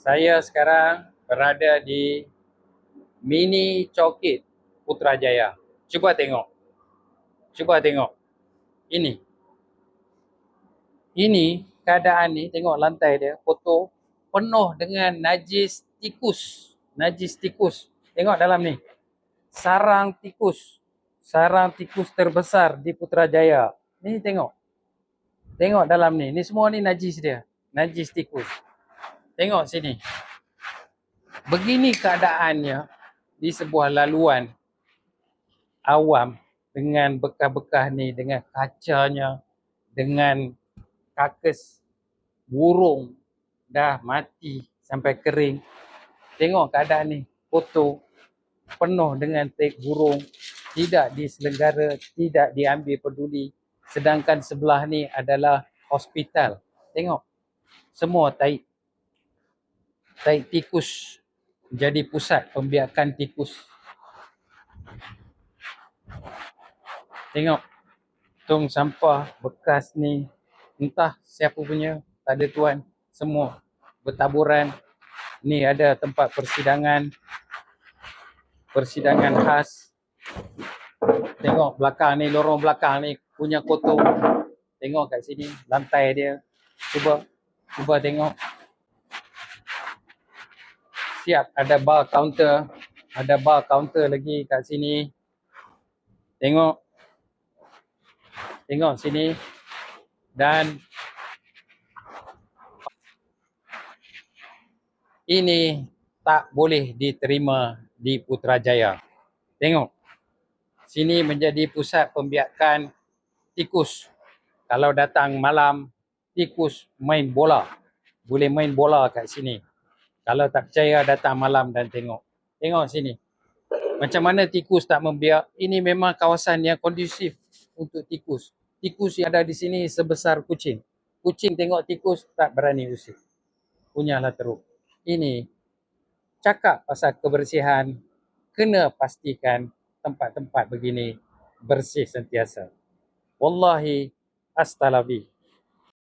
Saya sekarang berada di Mini Coket Putrajaya. Cuba tengok. Cuba tengok. Ini. Ini keadaan ni, tengok lantai dia, foto penuh dengan najis tikus. Najis tikus. Tengok dalam ni. Sarang tikus. Sarang tikus terbesar di Putrajaya. Ni tengok. Tengok dalam ni. Ni semua ni najis dia. Najis tikus. Tengok sini. Begini keadaannya di sebuah laluan awam dengan bekas-bekas ni, dengan kacanya, dengan kakas burung dah mati sampai kering. Tengok keadaan ni, foto penuh dengan tag burung, tidak diselenggara, tidak diambil peduli. Sedangkan sebelah ni adalah hospital. Tengok, semua taik tikus jadi pusat pembiakan tikus. Tengok, tong sampah bekas ni, entah siapa punya, tak ada tuan, semua bertaburan. Ni ada tempat persidangan khas. Tengok belakang ni, lorong belakang ni punya kotor. Tengok kat sini, lantai dia. Cuba tengok. Siap, ada bar counter. Ada bar counter lagi kat sini. Tengok. Tengok sini. Dan ini tak boleh diterima di Putrajaya. Tengok. Sini menjadi pusat pembiakan tikus. Kalau datang malam, tikus main bola. Boleh main bola kat sini. Kalau tak percaya, datang malam dan tengok. Tengok sini. Macam mana tikus tak membiak. Ini memang kawasan yang kondusif untuk tikus. Tikus yang ada di sini sebesar kucing. Kucing tengok tikus tak berani usik. Punyalah teruk. Ini cakap pasal kebersihan, kena pastikan tempat-tempat begini bersih sentiasa. Wallahi astagfirullah.